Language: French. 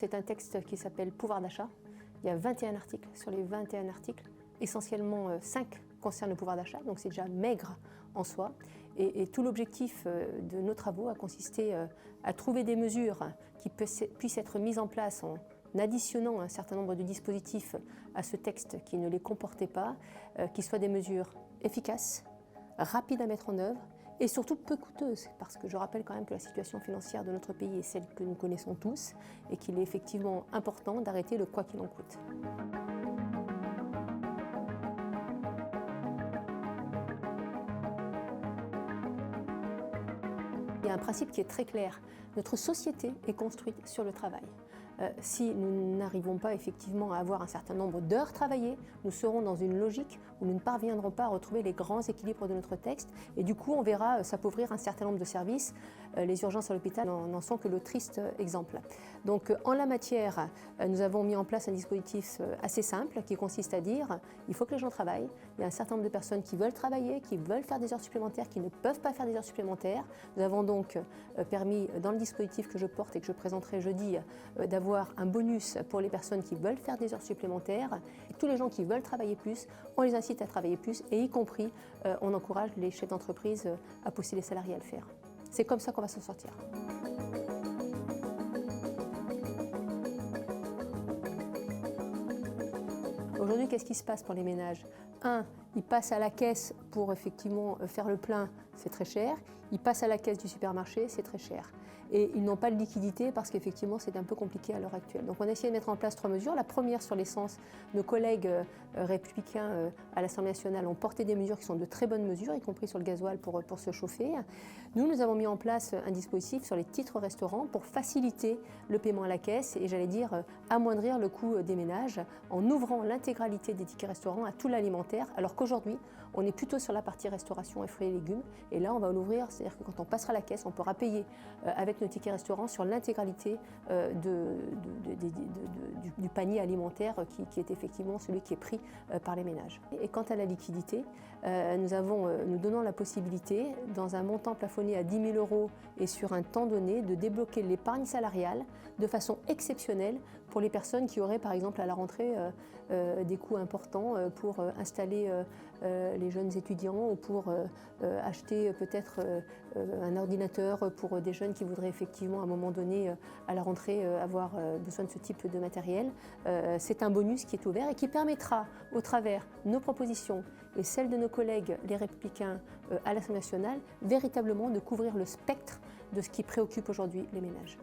C'est un texte qui s'appelle Pouvoir d'achat. Il y a 21 articles. Sur les 21 articles, essentiellement 5 concernent le pouvoir d'achat, donc c'est déjà maigre en soi. Et tout l'objectif de nos travaux a consisté à trouver des mesures qui puissent être mises en place en additionnant un certain nombre de dispositifs à ce texte qui ne les comportait pas, qui soient des mesures efficaces, rapides à mettre en œuvre, et surtout peu coûteuse, parce que je rappelle quand même que la situation financière de notre pays est celle que nous connaissons tous et qu'il est effectivement important d'arrêter le quoi qu'il en coûte. Il y a un principe qui est très clair. Notre société est construite sur le travail. Si nous n'arrivons pas effectivement à avoir un certain nombre d'heures travaillées, nous serons dans une logique où nous ne parviendrons pas à retrouver les grands équilibres de notre texte et du coup on verra s'appauvrir un certain nombre de services. Les urgences à l'hôpital n'en sont que le triste exemple. Donc en la matière, nous avons mis en place un dispositif assez simple qui consiste à dire il faut que les gens travaillent. Il y a un certain nombre de personnes qui veulent travailler, qui veulent faire des heures supplémentaires, qui ne peuvent pas faire des heures supplémentaires. Nous avons donc permis dans le dispositif que je porte et que je présenterai jeudi d'avoir un bonus pour les personnes qui veulent faire des heures supplémentaires. Et tous les gens qui veulent travailler plus, on les incite à travailler plus et y compris, on encourage les chefs d'entreprise à pousser les salariés à le faire. C'est comme ça qu'on va s'en sortir. Aujourd'hui, qu'est-ce qui se passe pour les ménages? Ils passent à la caisse pour effectivement faire le plein, c'est très cher. Ils passent à la caisse du supermarché, c'est très cher. Et ils n'ont pas de liquidité parce qu'effectivement c'est un peu compliqué à l'heure actuelle. Donc on a essayé de mettre en place 3 mesures. La première sur l'essence, nos collègues républicains à l'Assemblée nationale ont porté des mesures qui sont de très bonnes mesures, y compris sur le gasoil pour se chauffer. Nous avons mis en place un dispositif sur les titres restaurants pour faciliter le paiement à la caisse et j'allais dire amoindrir le coût des ménages en ouvrant l'intégralité des tickets restaurants à tout l'alimentaire, alors qu'aujourd'hui on est plutôt sur la partie restauration et fruits et légumes et là on va l'ouvrir, c'est-à-dire que quand on passera la caisse on pourra payer avec nos tickets restaurants sur l'intégralité du panier alimentaire qui est effectivement celui qui est pris par les ménages. Et quant à la liquidité, nous donnons la possibilité dans un montant plafonné à 10 000 € et sur un temps donné de débloquer l'épargne salariale de façon exceptionnelle pour les personnes qui auraient par exemple à la rentrée des coûts importants pour installer les jeunes étudiants ou pour acheter peut-être un ordinateur pour des jeunes qui voudraient effectivement à un moment donné à la rentrée avoir besoin de ce type de matériel. C'est un bonus qui est ouvert et qui permettra au travers nos propositions et celles de nos collègues les Républicains à l'Assemblée nationale véritablement de couvrir le spectre de ce qui préoccupe aujourd'hui les ménages.